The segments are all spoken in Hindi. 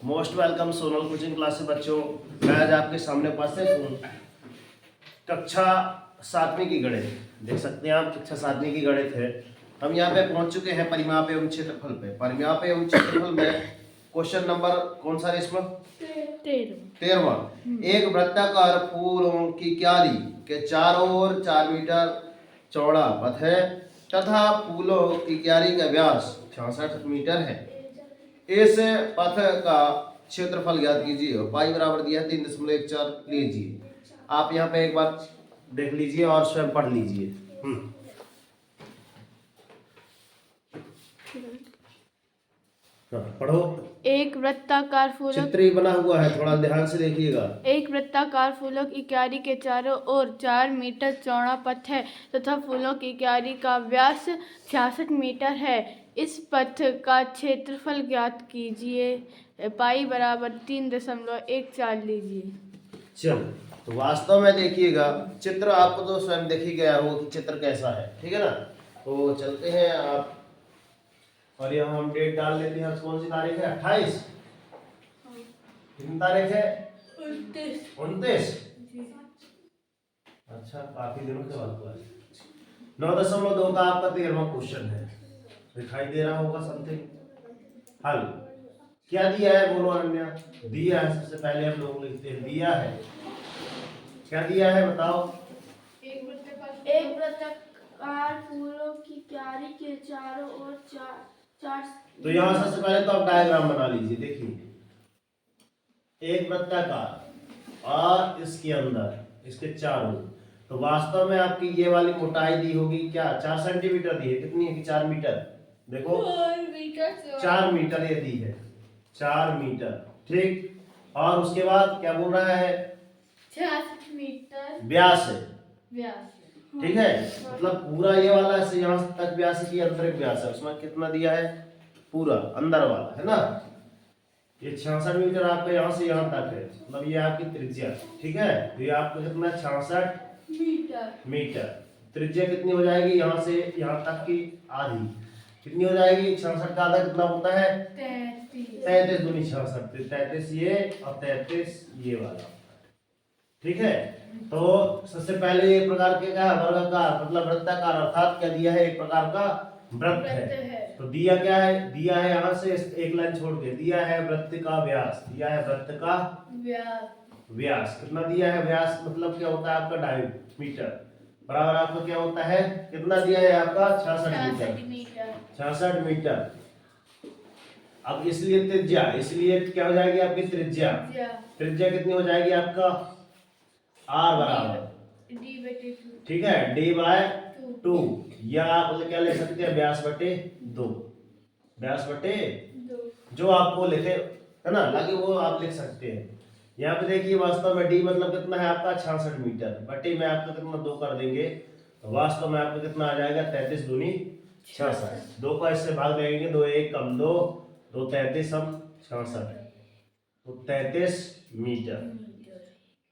Most welcome Sonal coaching class से बच्चों। मैं आज आपके सामने उपस्थित हूँ। कक्षा 7वीं की गणित देख सकते हैं आप, कक्षा 7वीं की गणित है। हम यहाँ पे पहुंच चुके हैं परिमाप एवं क्षेत्रफल पे। परिमाप एवं क्षेत्रफल में क्वेश्चन नंबर कौन सा है इसमें? 13वां। एक वृत्ताकार फूलों की क्यारी के चारों ओर 4 मीटर चौड़ा पथ है तथा फूलों की क्यारी का व्यास 66 मीटर है। इस पथ का क्षेत्रफल ज्ञात कीजिए। पाई बराबर दिया है 3.14 लीजिए। आप यहाँ पे एक बार देख लीजिए और स्वयं पढ़ लीजिए। पढ़ो। एक वृत्ताकार फूलों चित्र ही बना हुआ है, थोड़ा ध्यान से देखिएगा। एक वृत्ताकार फूलों की क्यारी के चारों ओर 4 मीटर चौड़ा पथ है तथा फूलों की क्यारी का व्यास 66 मीटर है। इस पथ का क्षेत्रफल ज्ञात कीजिए। पाई बराबर 3.14 लीजिए। चलो, तो वास्तव में देखिएगा, चित्र आपको तो स्वयं देख ही गया हो कि चित्र कैसा है, ठीक है ना। तो चलते हैं आप, और यहाँ हम डेट डाल लेते हैं। आज कौन सी तारीख है? 28। कितनी तारीख है? 29। अच्छा, काफी दिनों के बाद हुआ है। 9.2 का आपका 13वां क्वेश्चन है। दिखाई दे रहा होगा समथिंग। हल क्या दिया है बोलो अनन्या? दिया है, सबसे पहले हम लोग लिखते हैं दिया है। क्या दिया है बताओ? एक वृत्ताकार फूलों की क्यारी के चारों ओर 4। तो यहाँ सबसे पहले तो आप डायग्राम बना लीजिए। देखिए, एक वृत्ताकार और इसके अंदर इसके चारों, तो वास्तव में आपकी ये वाली मोटाई दी होगी क्या? 4 सेंटीमीटर दी है। कितनी है कि 4 मीटर? देखो 4 मीटर ये दी है, 4 मीटर, ठीक। और उसके बाद क्या बोल रहा है? 66 मीटर व्यास है, व्यास, ठीक है। मतलब पूरा ये वाला से यहाँ तक व्यास की अंतरिक व्यास है, उसमें कितना दिया है? पूरा अंदर वाला है ना। ये 66 मीटर आपका यहाँ से यहाँ तक है, मतलब ये आपकी त्रिज्या, ठीक है। तो ये आपका कितना? 66 मीटर। त्रिज्या कितनी हो जाएगी? यहाँ से यहाँ तक की आधी कितनी हो जाएगी? 66 का आधा कितना होता है? 33 दूनी 66, 33 ये और 33 ये वाला, ठीक है। तो सबसे पहले एक प्रकार के क्या? वर्गाकार मतलब वृत्ताकार, अर्थात क्या दिया है? एक प्रकार का वृत्त है। तो दिया क्या है? दिया है यहाँ से एक लाइन छोड़ के, दिया है वृत्त का व्यास। दिया है वृत्त का व्यास। कितना दिया है? व्यास मतलब क्या होता है आपका? डायमीटर बराबर आपका क्या होता है? कितना दिया है आपका? 66 मीटर। 66 मीटर। अब इसलिए त्रिज्या, इसलिए क्या हो जाएगी आपकी त्रिज्या? त्रिज्या कितनी हो जाएगी आपका? आर बराबर, ठीक है, d/2, या आप क्या लिख सकते हैं? व्यास बटे 2। व्यास बटे जो आपको लिखे है ना, लागे वो आप लिख सकते हैं। यहाँ पे देखिए, वास्तव में d मतलब कितना है आपका? 66 मीटर बटे में आपका कितना 2 कर देंगे, तो वास्तव में आपका कितना आ जाएगा? 33 दूनी 66। 2 का इससे भाग देंगे, 2 1 कम 2, 2 33 हम 66, तो 33 मीटर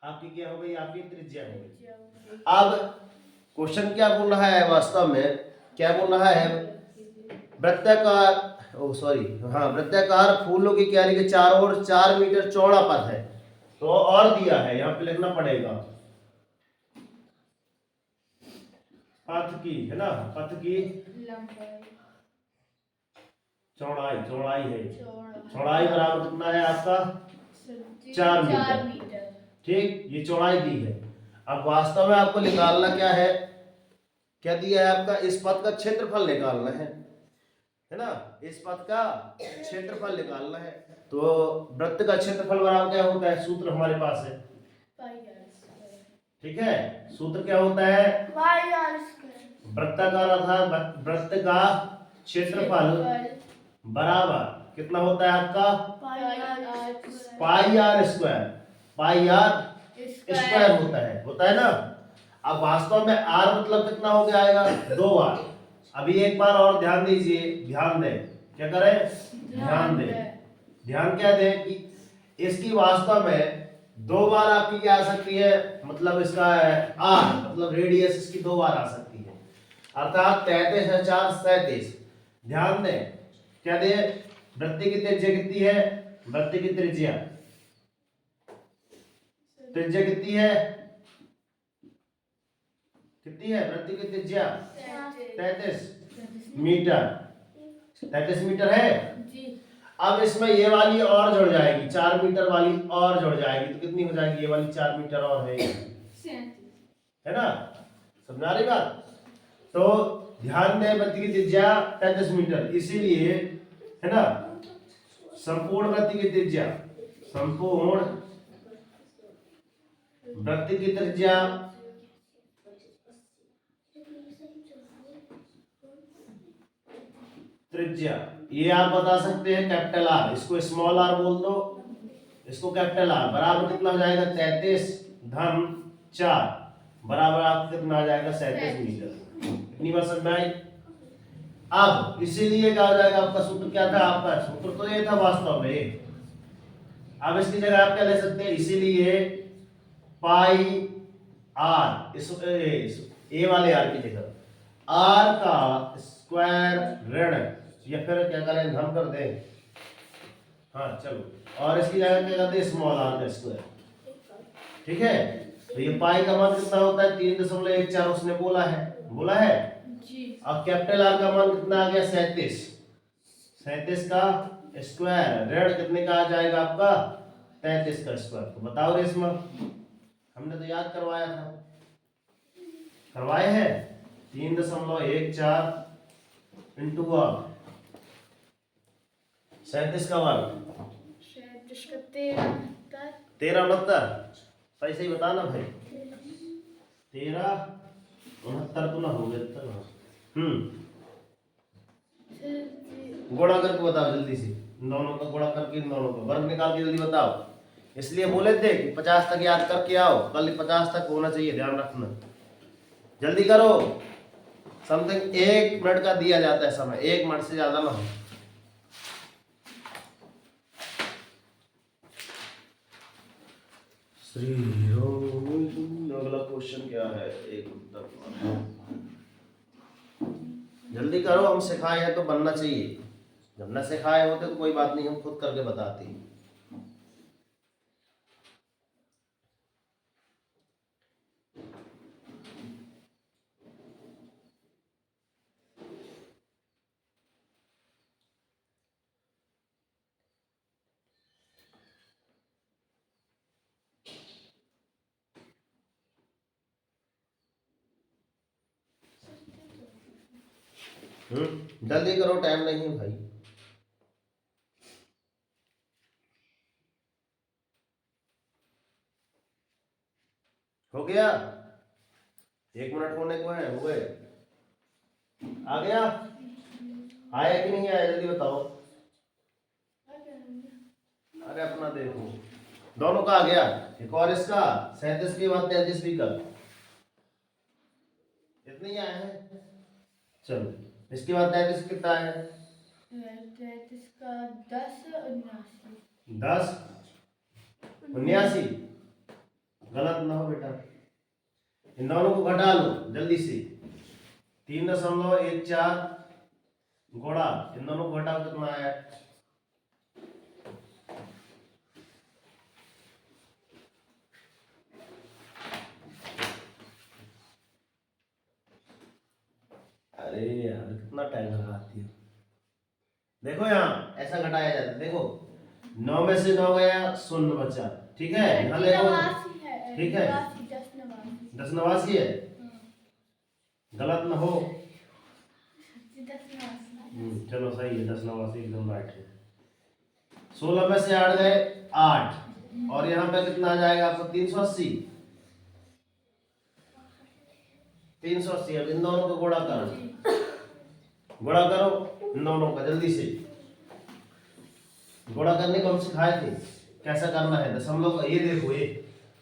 आपकी क्या हो गई? आपकी त्रिज्या हो गई। अब क्वेश्चन क्या बोल रहा है? वास्तव में क्या बोल रहा है? वृत्ताकार, ओ सॉरी, हाँ, वृत्ताकार फूलों की क्यारी के चारों ओर 4 मीटर चौड़ा पथ है। तो और दिया है, यहाँ पे लिखना पड़ेगा पथ की, है ना, पथ की चौड़ाई। चौड़ाई है, चौड़ाई बराबर कितना है आपका? 4 मीटर, ठीक। ये चौड़ाई दी है। अब वास्तव में आपको निकालना क्या है? क्या दिया है आपका? इस पथ का क्षेत्रफल निकालना है ना। इस पथ का क्षेत्रफल निकालना है। तो वृत्त का क्षेत्रफल बराबर क्या होता है? सूत्र हमारे पास है, ठीक है। सूत्र क्या होता है? वृत्ताकार अर्थात वृत्त का क्षेत्रफल बराबर कितना होता है आपका? Pi R square. Pi R square होता है ना। अब वास्तव में आर मतलब कितना हो गया आएगा? 2 बार। अभी एक बार और ध्यान दीजिए, ध्यान दें, क्या करें? ध्यान दें। ध्यान क्या दें कि इसकी वास्तव में 2 बार आपकी क्या आ सकती है? मतलब इसका आर मतलब रेडियस इसकी 2 बार आ सकती है, अर्थात 33 है 4 37। ध्यान दें, क्या दे? वृत्त की त्रिज्या कितनी है? वृत्त की त्रिज्या, त्रिज्या कितनी है, कितनी है वृत्त की त्रिज्या? 33 मीटर, 33 मीटर है जी। अब इसमें ये वाली और जुड़ जाएगी, 4 मीटर वाली और जुड़ जाएगी, तो कितनी हो जाएगी? ये वाली 4 मीटर और है ना? समझा रही बात? तो ध्यान दें, वृत्त की त्रिज्या 33 मीटर, इसीलिए है ना संपूर्ण वृत्त की त्रिज्या, संपूर्ण वृत्त की त्रिज्या त्रिज्या ये आप बता सकते हैं कैपिटल आर, इसको स्मॉल आर बोल दो, इसको कैपिटल आर, बराबर कितना हो जाएगा? 33 धन 4 बराबर आपको कितना आ जाएगा? 37 मीटर। इतनी बात समझ में आई? अब इसीलिए क्या हो जाएगा? आपका सूत्र क्या था? आपका सूत्र तो ये था वास्तव में, अब इसकी जगह आप क्या ले सकते हैं? इसीलिए पाई आर, इस ए वाले आर की जगह आर का स्क्वायर ऋण, या फिर क्या करें हम कर दें, हाँ चलो, और इसकी जगह क्या करते हैं? स्मॉल आर का स्क्वायर, ठीक है? तो ये पाई का मान कितना होता है? 3.14 उसने बोला है जी। अब कैपिटल आर का मान कितना आ गया? 37, 37 का स्क्वायर ऋण कितने का आ जाएगा आपका? 33 का स्क्वायर। तो बताओ रेशमा, हमने तो याद करवाया था, करवाए हैं 3.14 इंटू 37 का वर्ग 13 सही सही बताना भाई, 13 तो ना हो गया तक। गुणा करके बताओ जल्दी से, इन दोनों का गुणा करके इन दोनों का वर्ग निकाल के जल्दी बताओ। इसलिए बोले थे कि 50 तक याद करके आओ, कल 50 तक होना चाहिए, ध्यान रखना। जल्दी करो, समथिंग 1 मिनट का दिया जाता है समय, 1 मिनट से ज्यादा ना हो। श्री राम। अगला क्वेश्चन क्या है? एक उत्तर जल्दी करो, हम सिखाए हैं तो बनना चाहिए, जब न सिखाए होते तो कोई बात नहीं, हम खुद करके बताते हैं। जल्दी करो, टाइम नहीं है भाई। हो गया? 1 मिनट होने को है, हो गए? आ गया? आया कि नहीं आया? जल्दी बताओ। अरे अपना देखो, दोनों का आ गया, एक और इसका 37 के बाद 33 भी कर, इतने ही आए हैं। चलो, इसके बाद 33 कितना है? 33 का 10 79। 10 79, गलत ना हो बेटा, इन दोनों को घटा लो जल्दी से। 3.14 गुणा इन दोनों को घटाओ, कितना आया? अरे यार कितना टाइम लगाती हो। देखो यहाँ ऐसा घटाया जाता है, देखो 9 में से 9 गया, 0 बचा, ठीक है? यहाँ देखो, ठीक है 10 नवासी है, गलत ना हो। चलो सही है, 10 नवासी एकदम राइट है। 16 में से 8 गए 8, और यहाँ पे कितना आ जाएगा आपको? 380। 380, अब इन दोनों को गुणा करो, गुणा करो इन दोनों का जल्दी से। गुणा करने को हम सिखाए थे कैसा करना है, दशमलव का, ये देखो ये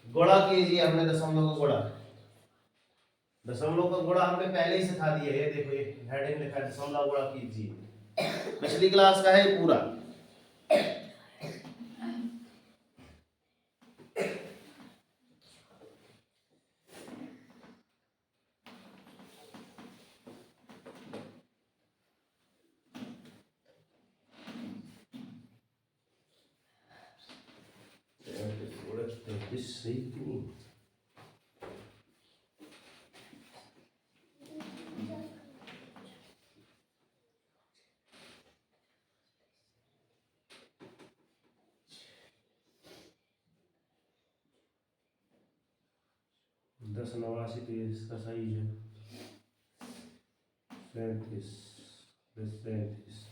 गुणा कीजिए, हमने दशमलव का गुणा, दशमलव का गुणा हमने पहले ही सिखा दिया। ये देखो ये हेडिंग लिखा है, दशमलव गुणा कीजिए, पिछली क्लास का है पूरा। 36 सही कि नहीं? दस 89 तो इसका सही है। 37 37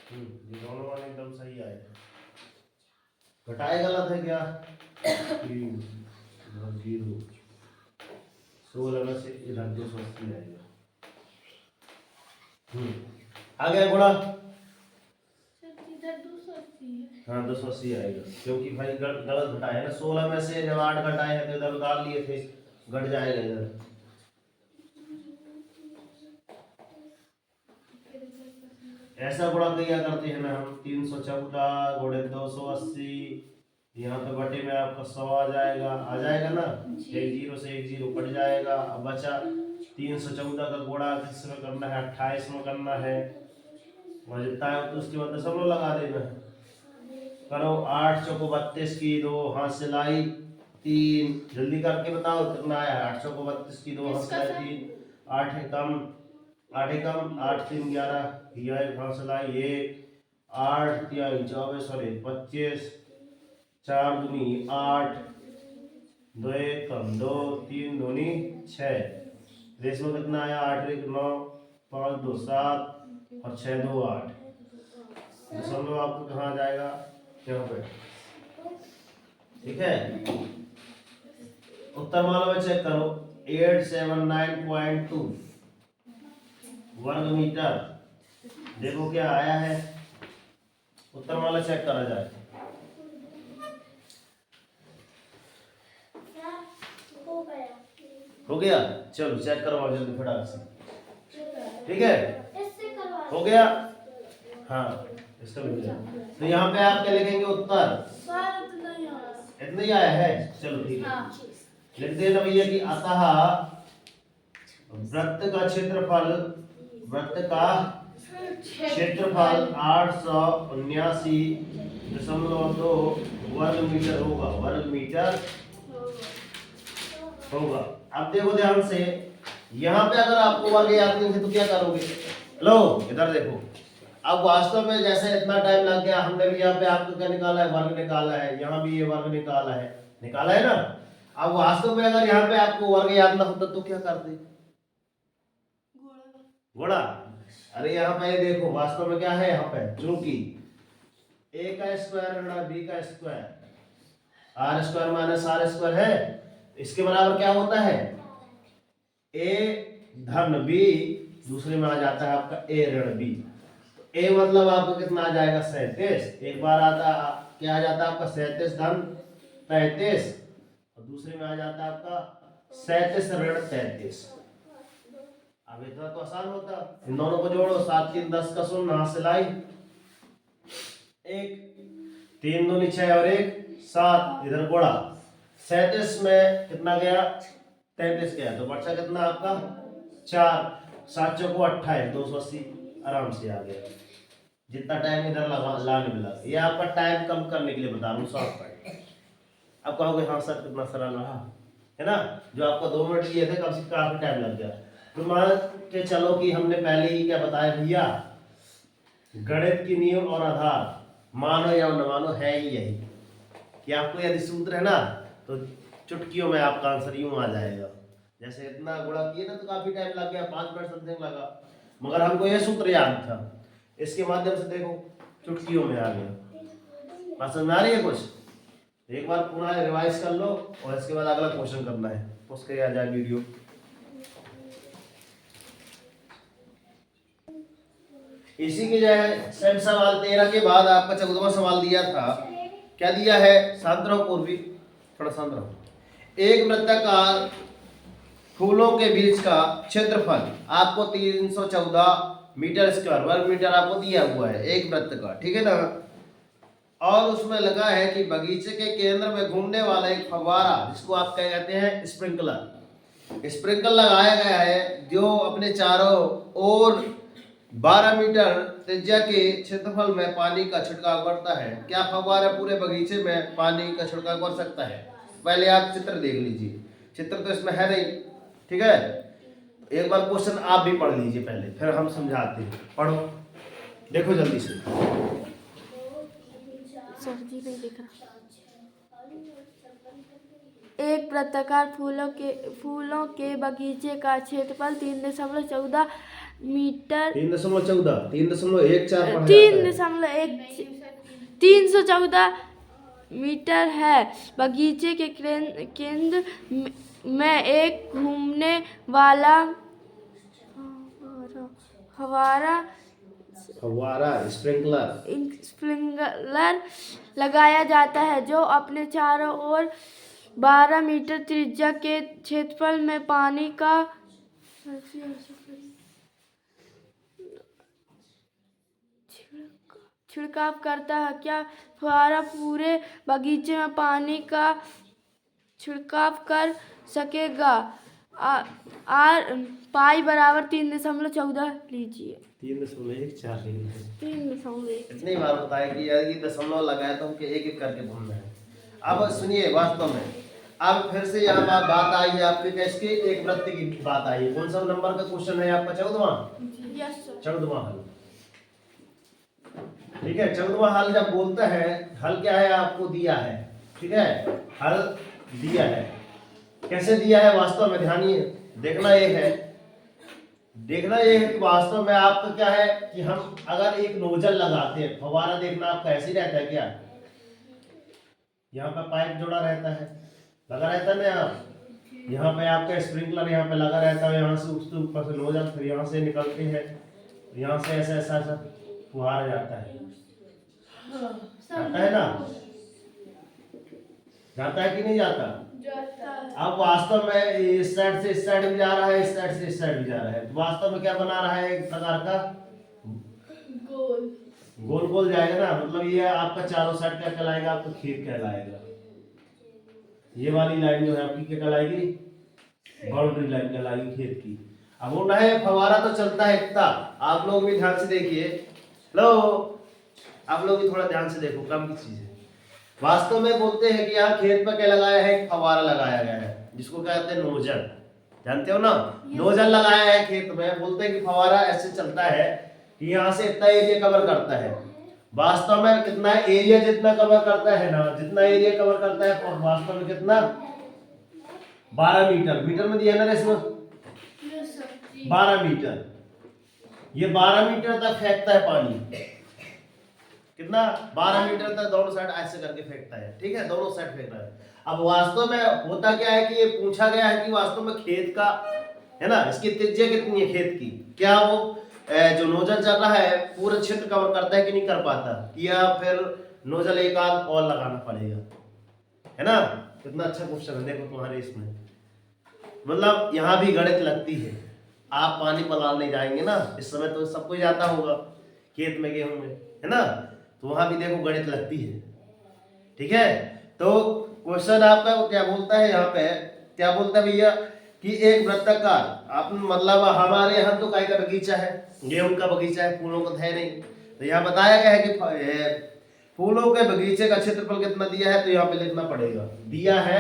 ये दोनों वाले एकदम सही आए। घटाए गलत है क्या? 3 0 16 में से इधर 280 आएगा। आ गया गुणा? इधर 280 है। हाँ 280 आएगा, क्योंकि भाई गलत घटाया ना। 16 में से जब 8 घटाए हैं तो इधर उतार लिए थे, घट जाएगा इधर। ऐसा गुणा किया करते हैं ना हम। 314 गुणे 280, यहाँ पे बटे में आपका 100 आ जाएगा ना। एक जीरो से एक जीरो कट जाएगा। अब बचा 314 का गुणा किस में करना है? 28 में करना है। और जितना है तो उसके बाद दशमलव लगा देना। करो 8 चौको 32 की 2 हाथ से लाई 3, जल्दी करके बताओ कितना आया। 8 चौको 32 की 2 हाथ से लाई 3, 8 है कम 8 3 11, यह एक हाथ से लाई 1, 8 3 24 सॉरी 25, 4 दूनी 8, 2 1 कम 2 3 दूनी 6। रेशो कितना आया? 8 1 9, 5 2 7 और 6 2 8। दशमलव आपको कहाँ जाएगा? यहाँ पे, ठीक है। उत्तरमाला में चेक करो 879.2 वर्ग मीटर। देखो क्या आया है। उत्तरमाला चेक करा जाए। हो गया? चलो चेक करवाओ जल्दी फटाक से। ठीक है, हो गया। हाँ इसका भी किया। तो यहाँ पे आप क्या लिखेंगे? उत्तर इतना ही आया है। चलो ठीक है, लिख देना भैया कि अतः वृत्त का क्षेत्रफल 879.2 वर्ग मीटर होगा। वर्ग मीटर होगा। अब देखो ध्यान से, यहाँ पे अगर आपको वर्ग याद नहीं है तो क्या करोगे? लो इधर देखो। अब वास्तव में जैसे इतना टाइम लग गया, हमने भी यहाँ पे आपको क्या निकाला है? वर्ग निकाला है। यहाँ भी ये वर्ग निकाला है ना। अब वास्तव में अगर यहाँ पे आपको वर्ग याद ना होता तो क्या करते? गुणा। अरे यहाँ पे देखो वास्तव में क्या है? यहाँ पे चूंकि a का स्क्वायर गुणा b का square, r square minus r square है, इसके बराबर क्या होता है? a धन b, दूसरे में आ जाता है आपका a ऋण b। a मतलब आपको कितना आ जाएगा? 37। एक बार आता क्या आ जाता है आपका? 37 धन 35, और दूसरे में आ जाता है आपका 37 ऋण 33। अब इतना तो आसान होता। इन दोनों को जोड़ो, 7 3 10 का 0 हाथ से लाई 1, 3 दूनी 6 और 1 7, इधर गुणा 37 में कितना गया? 33 गया, तो बचा कितना आपका? 4, 7 चौको 28, 280 आराम से आ गया। जितना टाइम इधर लाने में लगा, ये आपका टाइम कम करने के लिए बता रहा हूँ, शॉर्ट कट। अब कहोगे हाँ सर कितना सरल रहा है ना। जो आपको 2 मिनट लिए थे कम से कम काफी टाइम लग गया। तो मान के चलो कि हमने पहले ही क्या बताया भैया, गणित की नियम और आधार मानो या न मानो है ही यही कि आपको यदि सूत्र है ना तो चुटकियों में आपका आंसर यूं आ जाएगा। जैसे इतना गुणा किए ना तो काफी टाइम लग गया, 5 मिनट समथिंग लगा, मगर हमको यह सूत्र याद था। इसके माध्यम से देखो चुटकियों में आ गया। बात समझ में आ रही है कुछ? एक बार पुनः रिवाइज कर लो और इसके बाद अगला क्वेश्चन करना है, उसके आ जाए वीडियो। इसी के जो है सेम सवाल 13 के बाद आपका 14वां सवाल दिया था। क्या दिया है? शांत रहो पूर्वी, थोड़ा शांत रहो। एक वृत्ताकार फूलों के बीच का क्षेत्रफल आपको 314 मीटर स्क्वायर वर्ग मीटर आपको दिया हुआ है एक वृत्त का, ठीक है ना। और उसमें लगा है कि बगीचे के केंद्र में घूमने वाला एक फव्वारा, जिसको आप क्या कहते हैं, स्प्रिंकलर लगाया गया है, जो अपने चारों ओर 12 मीटर त्रिज्या के क्षेत्रफल में पानी का छिड़काव करता है। क्या फव्वारा पूरे बगीचे में पानी का छिड़काव कर सकता है? पहले आप चित्र देख लीजिए, चित्र तो इसमें है नहीं, ठीक है। एक बार क्वेश्चन आप भी पढ़ लीजिए पहले, फिर हम समझाते हैं। पढ़ो, देखो जल्दी से। सर जी नहीं दिख रहा। एक वृत्ताकार फूलों के बगीचे का क्षेत्रफल 3.14 मीटर 314 मीटर है। बगीचे के केंद्र में एक घूमने वाला फव्वारा स्प्रिंकलर लगाया जाता है, जो अपने चारों ओर 12 मीटर त्रिज्या के क्षेत्रफल में पानी का छिड़काव करता है। क्या फव्वारा पूरे बगीचे में पानी का छिड़काव कर सकेगा? पाई बराबर 3.14 लीजिए। 3.14 इतनी बार बताया कि यदि दशमलव लगाए तो हमको एक एक करके बोलना है। अब सुनिए, वास्तव में अब फिर से यहाँ पर बात आई है आपके टेस्ट की, एक वृत्त की बात आई है। कौन सा नंबर का क्वेश्चन है आपका? 14वां। Yes sir. 14वां हल, ठीक है। 14वां हल जब बोलता है, हल क्या है आपको दिया है, ठीक है। हल दिया है, कैसे दिया है वास्तव में ध्यान देखना ये है कि वास्तव में आपका क्या है कि हम अगर एक नोजल लगाते हैं, फव्वारा देखना आपका ऐसे ही रहता है क्या? यहाँ पे पाइप जोड़ा रहता है, लगा रहता है ना, यहाँ पे आपका स्प्रिंकलर यहाँ पे लगा रहता है, यहाँ से उसके ऊपर से नोजल फिर यहाँ से निकलते हैं, यहाँ से ऐसा ऐसा ऐसा फुहारा जाता है ना, जाता है कि नहीं जाता? अब वास्तव में इस साइड से इस साइड भी जा रहा है, इस साइड से इस साइड भी जा रहा है, तो वास्तव में क्या बना रहा है? एक प्रकार का गोल गोल जाएगा ना, मतलब ये आपका चारों साइड क्या कहलाएगा? आपका खेत कहलाएगा। ये वाली लाइन जो है आपकी क्या कहलाएगी? बाउंड्री लाइन कहलाएगी खेत की। अब वो है फव्वारा तो चलता है इतना, आप लोग भी ध्यान से देखिए। हेलो, आप लोग भी थोड़ा ध्यान से देखो, कम की चीज है। वास्तव में बोलते हैं कि यहाँ खेत पर क्या लगाया है? फव्वारा लगाया गया है, जिसको कहते हैं नोजल, जानते हो ना? नोजल लगाया है खेत में, बोलते हैं कि फव्वारा ऐसे चलता है कि यहाँ से इतना एरिया कवर करता है। वास्तव में कितना एरिया जितना कवर करता है ना, जितना एरिया कवर करता है, और वास्तव में कितना? 12 मीटर। मीटर में दिया है ना इसमें 12 मीटर। ये 12 मीटर तक फेंकता है पानी। कितना? 12 मीटर तक दोनों साइड ऐसे करके फेंकता है, ठीक है, दोनों साइड फेंक रहा है। अब वास्तव में होता क्या है कि ये पूछा गया है कि वास्तव में खेत का है ना, इसकी त्रिज्या कितनी है खेत की? क्या वो जो नोजल चल रहा है पूरा क्षेत्र कवर करता है कि नहीं कर पाता, या फिर नोजल एक आध और लगाना पड़ेगा, है ना? कितना अच्छा क्वेश्चन है, देखो तुम्हारे इसमें मतलब यहाँ भी गणित लगती है। आप पानी पलाने जाएंगे ना, इस समय तो सब कोई जाता होगा खेत में, गेहूं में, है ना, तो वहां भी देखो गणित लगती है, ठीक है। तो क्वेश्चन आपका क्या बोलता है यहाँ पे? क्या बोलता है भैया कि एक वृत्ताकार, आप मतलब हमारे यहाँ तो काय का बगीचा है, गेहूं का बगीचा है, फूलों का है नहीं, तो यहाँ बताया गया है कि फूलों के बगीचे का क्षेत्रफल कितना दिया है, तो यहाँ पे लिखना पड़ेगा, दिया है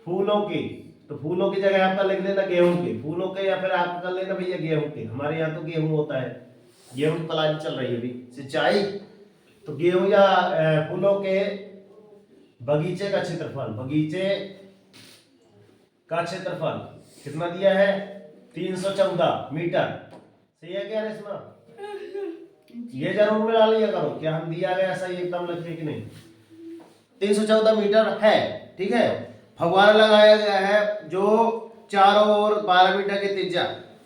फूलों की, तो फूलों की जगह आपका लिख लेना गेहूं के, फूलों के, या फिर आप कर लेना भैया गेहूं के। हमारे यहाँ तो गेहूं होता है, गेहूं की पलानी चल रही है अभी, सिंचाई, तो गेहूं या फूलों के बगीचे का क्षेत्रफल, बगीचे का क्षेत्रफल कितना दिया है? 314 मीटर। सही है क्या रेशमा? ये जरूर मिला लिया करो, क्या हम दिया गया सही एकदम लिखे कि नहीं? 314 मीटर है, ठीक है। फव्वारा लगाया गया है जो चारों ओर 12 मीटर की त्रिज्या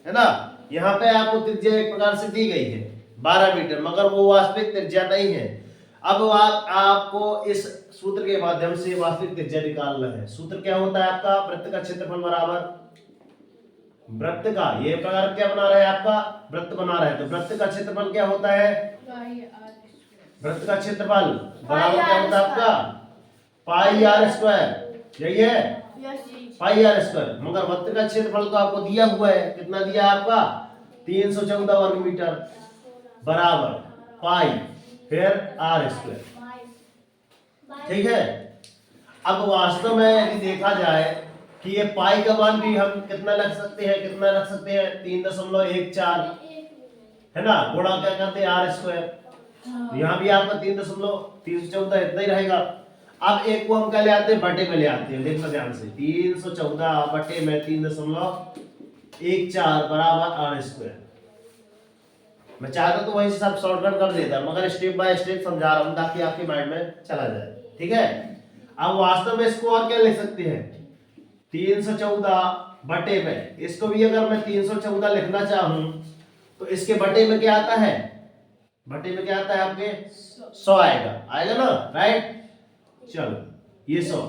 है ना, यहाँ पे आपको त्रिज्या एक प्रकार से दी गई है 12 मीटर, मगर वो वास्तविक त्रिज्या नहीं है। अब आपको इस सूत्र के माध्यम से वास्तविक त्रिज्या निकालना है। सूत्र क्या होता है आपका? वृत्त का क्षेत्रफल बराबर वृत्त का, ये प्रकार क्या बना रहा है आपका? वृत्त बना रहा है, तो वृत्त का क्षेत्रफल क्या होता है? वृत्त का क्षेत्रफल बराबर क्या होता है आपका? पाई आर स्क्वायर, यही है पाई आर स्क्वायर। मगर वृत्त का क्षेत्रफल तो आपको दिया हुआ है, कितना दिया आपका? 314 वर्ग मीटर बराबर पाई फिर आर स्क्वायर, ठीक है। अब वास्तव में यदि देखा जाए कि ये पाई का मान भी हम कितना रख सकते हैं, 3.14 है ना, गुणा क्या करते हैं आर स्क्वायर। यहाँ भी आपका 3.314 इतना ही रहेगा। अब एक को हम क्या ले आते हैं? बटे में ले आते हैं, देखना ध्यान से। 314 बटे में 3.14 बराबर आर स्क्वायर। मैं चाहता तो वही सब शॉर्टकट कर देता, मगर स्टेप बाय स्टेप समझा रहा हूं ताकि आपके माइंड में चला जाए, ठीक है। अब वास्तव में इसको और क्या लिख सकते हैं? 314 बटे में, इसको भी अगर मैं 314 लिखना चाहूं तो इसके बटे में क्या आता है? बटे में क्या आता है आपके? 100 आएगा ना, राइट। चलो ये 100।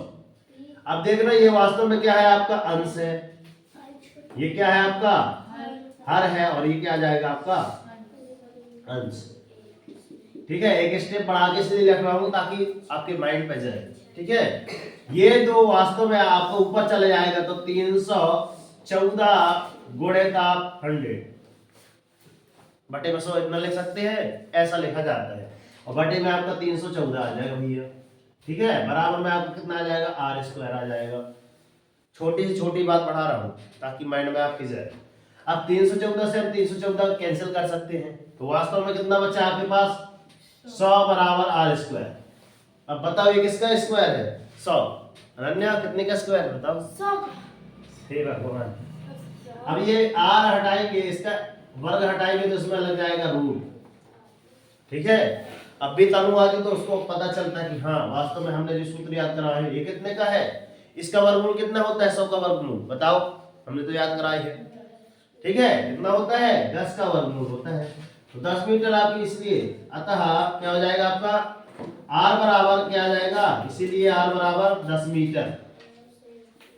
अब देखना ये वास्तव में क्या है? आपका अंश है, ये क्या है आपका? हर है, और ये क्या आ जाएगा आपका? अंश, ठीक है। एक स्टेप बढ़ा के इसलिए लिख रहा हूं ताकि आपके माइंड पे जाए, ठीक है। ये दो वास्तव में आपको ऊपर चले जाएगा तो 314 गुणिता 100 बटे में 100 इतना लिख सकते हैं, ऐसा लिखा जाता है। और बटे में आपका 314 आ जाएगा भैया, ठीक है। बराबर में आपको कितना आ जाएगा? आर स्क्वायर आ जाएगा। छोटी से छोटी बात पढ़ा रहा हूं ताकि माइंड में आपके जाए। अब 314 से हम 314 कैंसिल कर सकते हैं, तो वास्तव में कितना बचा आपके पास? 100 बराबर आर स्क्वायर। अब बताओ ये किसका स्क्वायर है? 100। अनन्या कितने का स्क्वायर बताओ? 100। हे भगवान, अब ये आर हटाएंगे, इसका वर्ग हटाएंगे तो इसमें लग जाएगा रूट, ठीक है। अब भी तनु आ गई तो उसको पता चलता है कि हाँ वास्तव में हमने जो सूत्र याद करा है ये कितने का है, इसका वर्गमूल कितना होता है? 100 का वर्गमूल बताओ, हमने तो याद कराई है, ठीक है। कितना होता है? 10 का वर्गमूल होता है, तो 10 मीटर आपकी, इसलिए अतः क्या हो जाएगा आपका? आर बराबर क्या आ जाएगा? इसीलिए आर बराबर 10 मीटर।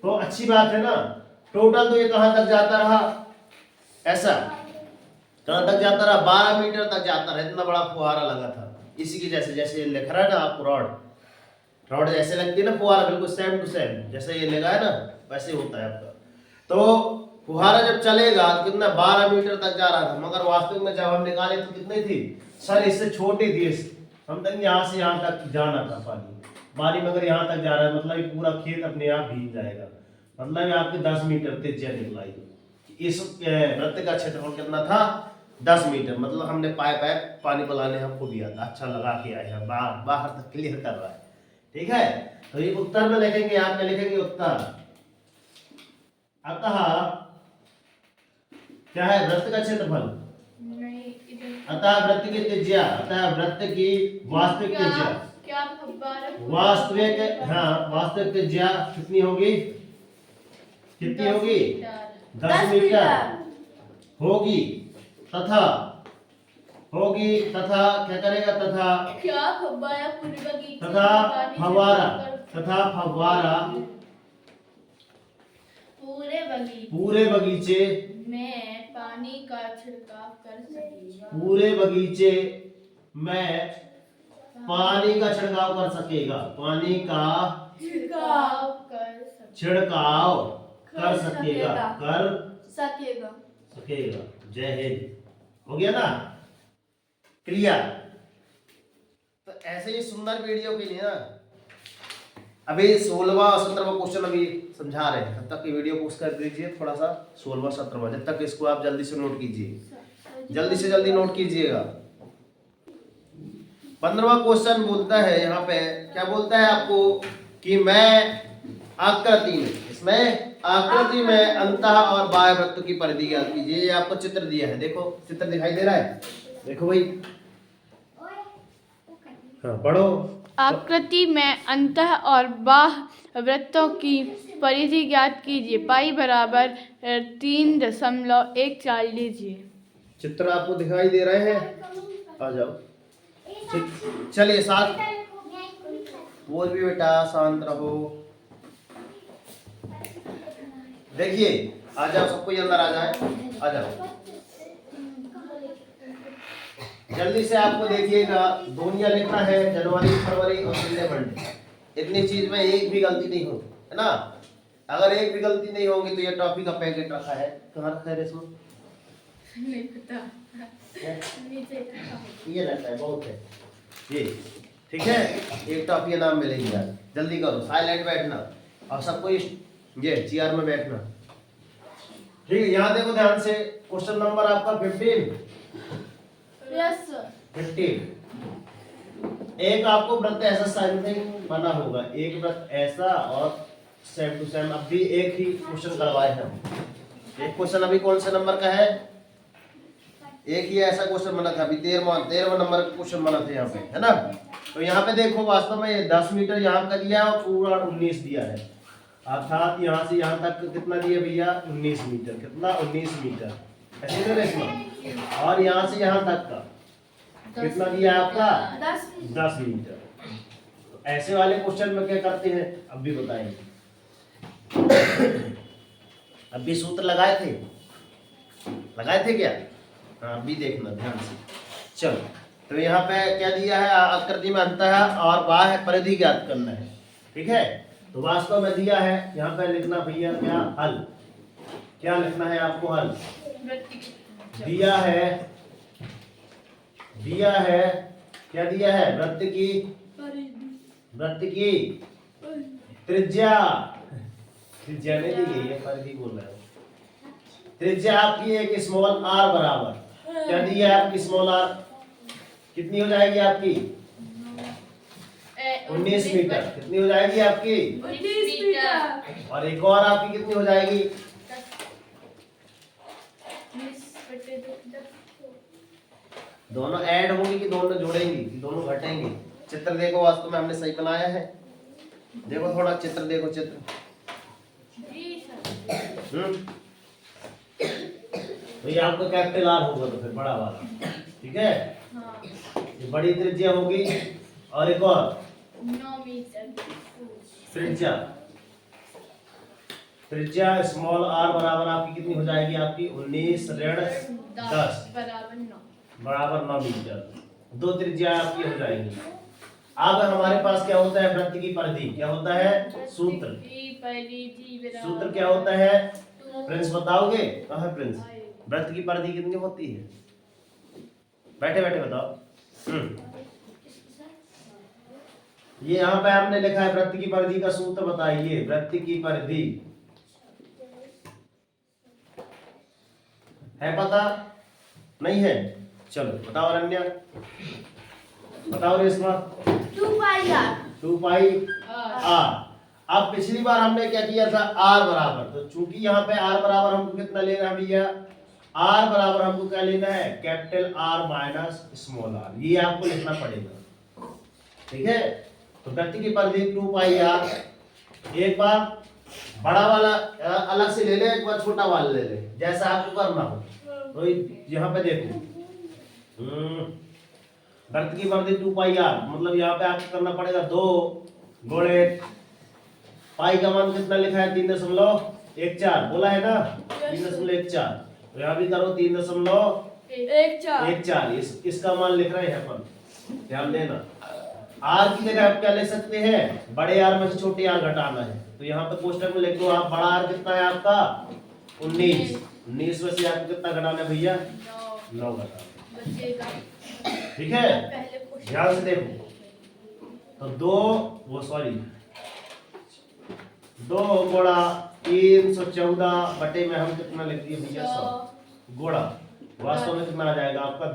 तो अच्छी बात है ना। टोटल तो ये कहां तक जाता रहा? ऐसा कहां तक जाता रहा? 12 मीटर तक जाता रहा। इतना बड़ा फुहारा लगा था, इसी की जैसे जैसे लिख रहा है ना आपको, रॉड जैसे लगती है ना फुहारा, बिल्कुल सेम टू सेम जैसे ये लगा है ना वैसे होता है आपका। तो फुहारा जब चलेगा तो कितना? 12 मीटर तक जा रहा था, मगर वास्तविक में जब हम निकाले तो कितनी थी? सर इससे छोटी थी। हम तक यहाँ से यहाँ तक जाना था पानी, मगर यहाँ तक जा रहा है, मतलब ये पूरा खेत अपने आप भीग जाएगा। मतलब आपके 10 मीटर त्रिज्या निकलाई। इस वृत्त का क्षेत्रफल कितना था? 10 मीटर। मतलब हमने पाइप पानी पिलाने हमको दिया था, अच्छा लगा के आए हैं, बाहर तक क्लियर कर रहा है, ठीक है। तो ये उत्तर में लिखेंगे, आप क्या लिखेंगे? उत्तर। अतः क्या है? वृत्त का क्षेत्रफल, अतः वृत्त की त्रिज्या, अतः वृत्त की वास्तविक त्रिज्या, वास्तविक त्रिज्या कितनी होगी? 10 मीटर होगी। तथा क्या करेगा? तथा फव्वारा पूरे बगीचे में पानी का छिड़काव कर सकेगा। पूरे बगीचे में पानी का छिड़काव कर सकेगा। पानी का छिड़काव कर सकेगा। जय हिंद। हो गया ना क्लियर? तो ऐसे ही सुंदर वीडियो के लिए ना अभी 16वां और 17वां क्वेश्चन अभी समझा रहे हैं, तब तक ये वीडियो पोस्ट कर दीजिए थोड़ा सा 16वां 17वां, जब तक इसको आप जल्दी से नोट कीजिए, जल्दी से जल्दी नोट कीजिएगा। 15वां क्वेश्चन बोलता है यहाँ पे, क्या बोलता है आपको कि मैं आकृति में, इसमें आकृति में अंतः और बाह्य वृत्त की परिधि ज्ञात कीजिए। ये आपको चित्र दिया है, देखो चित्र दिखाई दे रहा है, देखो भाई, हाँ पढ़ो। आकृति में अंतः और बाह्य वृत्तों की परिधि ज्ञात कीजिए। पाई बराबर 3.14 लीजिए। चित्र आपको दिखाई दे रहे हैं? आ जाओ। चलिए साथ बोल भी बेटा, शांत रहो। देखिए, आ जाओ, सबको अंदर आ जाए, आ जाओ जल्दी से। आपको देखिएगा, दुनिया लिखना है, जनवरी, फरवरी और संडे मंडे। इतनी चीज में एक भी गलती नहीं हो, है ना? अगर एक भी गलती नहीं होगी तो ये टॉफी का पैकेट रखा है, कहाँ रखा है रेशमा? नहीं पता, ये रहता है, बहुत है ये, ठीक है। एक टॉफी का नाम मिलेगी यार, जल्दी करो, साइलेंट बैठना और सबको ये चेयर में बैठना, ठीक है। यहाँ देखो ध्यान से, क्वेश्चन नंबर आपका 15। Yes sir. 15। एक आपको वृत्त ऐसा समथिंग बना होगा, एक वृत्त ऐसा और सेम टू सेम। अब भी एक ही क्वेश्चन करवाए हैं हम। एक क्वेश्चन अभी कौन से नंबर का है? एक ही ऐसा क्वेश्चन बना था अभी, 13वां नंबर का क्वेश्चन बना था यहाँ पे, है ना? तो यहाँ पे देखो, वास्तव में 10 मीटर यहाँ का दिया और पूरा 19 दिया है, अर्थात यहाँ से यहाँ तक कितना दिया भैया? 19 मीटर। कितना? 19 मीटर, ऐसे ना रेशमा? और यहाँ से यहाँ तक का कितना दिया आपका? 10 मीटर। तो ऐसे वाले क्वेश्चन में क्या करते हैं, अब भी बताएंगे। अब भी सूत्र लगाए थे क्या? हाँ, अभी देखना ध्यान से। चलो, तो यहाँ पे क्या दिया है? आकृति में अंतः और बाह्य परिधि ज्ञात करना है, ठीक है। तो वास्तव में दिया है, यहाँ पे लिखना भैया क्या? हल। क्या लिखना है आपको? हल। दिया है क्या दिया है? वृत्त की त्रिज्या नहीं दी गई है, परिधि बोल रहे हो। त्रिज्या आपकी एक स्मॉल आर बराबर क्या दी है आपकी? स्मॉल आर कितनी हो जाएगी आपकी? 19 मीटर। कितनी हो जाएगी आपकी? 19 मीटर। और एक और आपकी कितनी हो जाएगी? दोनों ऐड होंगी कि दोनों जोड़ेंगी कि दोनों घटेंगी? चित्र देखो, वास्तव में हमने सही बनाया है। देखो थोड़ा चित्र देखो, चित्र। तो ये आपका कैपिटल आर होगा, तो फिर बड़ा वाला, ठीक है। ये बड़ी त्रिज्या होगी और एक और 9 मीटर त्रिज्या स्मॉल आर बराबर आपकी कितनी हो जाएगी? आपकी 19 ऋण 10 बराबर 9 मीटर। दो त्रिज्या आपकी हो जाएगी। अब हमारे पास क्या होता है? वृत्त की परिधि। क्या होता है? सूत्र क्या होता है? प्रिंस बताओगे? कहाँ है प्रिंस? वृत्त की परिधि कितनी होती है? बैठे बैठे बताओ। ये यहाँ पे आपने लिखा है वृत्त की परिधि का सूत्र बताइए। वृत्त की परिधि है पता? नहीं है? चलो बताओ अरण्या, बताओ रेशमा। 2 पाई आर। अब पिछली बार हमने क्या किया था? आर बराबर, तो चूंकि यहाँ पे आर बराबर हमको कितना लेना है भैया? आर बराबर हमको क्या लेना है? Capital R minus small R. ये आपको लिखना पड़ेगा, ठीक है। तो वृत्त की परिधि 2 पाई आर। एक बार बड़ा वाला अलग से ले ले, एक बार छोटा वाला ले ले, जैसा आपको करना हो। तो यहाँ पे देखो, वृत्त की परिधि 2 पाई आर, मतलब यहाँ पे आपको करना पड़ेगा 2 गुणे पाई का मान कितना लिखा है? 3.14 बोला है ना? 3.14। तो यहाँ भी करो 3.14। इसका मान लिख रहे हैं अपन, ध्यान देना। आर की जगह आप क्या ले सकते हैं? बड़े आर में से छोटे आर घटाना है। तो यहाँ पे कोष्टक में लिख दो आप, बड़ा आर कितना है आपका? 19 में से आपको कितना घटाना है भैया? 9 घटाना, ठीक है। ध्यान से देखो, तो 2 गुणा 314 बटे में हम कितना लिख दिए भैया? 100 गुणा, वास्तव में कितना आ जाएगा आपका?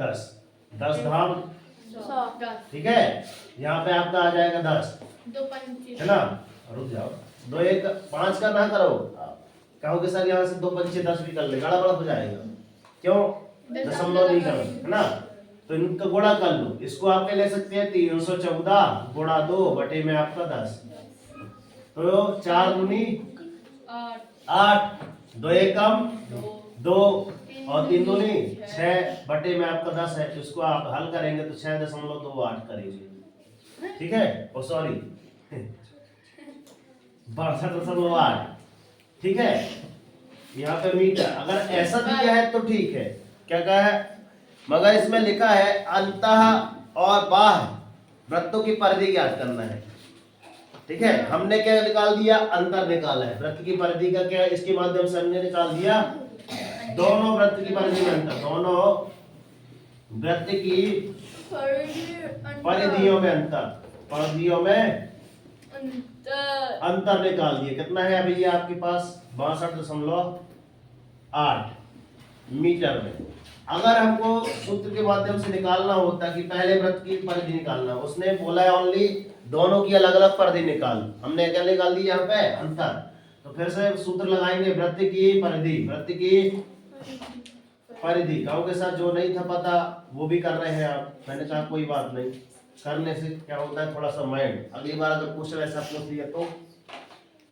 10 धाम 100, ठीक है। यहाँ पे आपका आ जाएगा 10, 2 पंचे, है ना? रुक जाओ, 2 1 5 का ना करो, कहोगे सर यहाँ से 2 पंचे 10 भी कर ले, गड़बड़ हो जाएगा। क्यों? दशमलव नहीं करो, है ना? तो इनका गुणा कर लो। इसको आप क्या ले सकते हैं 314 गुणा 2 बटे में आपका 10। तो 4 दूनी 8, 2 एकम 2 और 3 दूनी 6 बटे में आपका 10 है। तो इसको आप हल करेंगे तो 6.28 करेंगे। ठीक है, ओ सॉरी 62.8। ठीक है, यहाँ पे मीटर अगर ऐसा दिया है तो ठीक है, क्या कहा है, मगर इसमें लिखा है अंतः और बाह्य वृत्तों की परिधि ज्ञात करना है। ठीक है, हमने क्या निकाल दिया, अंतर निकाला है। वृत्त की परिधि का क्या, इसके माध्यम से हमने निकाल दिया दोनों वृत्त की परिधि में अंतर, दोनों वृत्त की परिधियों में अंतर, परिधियों में अंतर निकाल दिए। कितना है अभी ये आपके पास 62.8 मीटर में। अगर हमको सूत्र के माध्यम से निकालना होता कि पहले वृत्त की परिधि निकालना, उसने बोला है ओनली दोनों की अलग अलग परिधि निकाल, हमने क्या निकाल दी यहाँ पे अंतर। तो फिर से सूत्र लगाएंगे वृत्त की परिधि, वृत्त की परिधि। गाँव के साथ जो नहीं था पता वो भी कर रहे हैं आप, मैंने कहा कोई बात नहीं, करने से क्या होता है थोड़ा सा माइंड, अगली बार अगर क्वेश्चन ऐसा पूछ लिया तो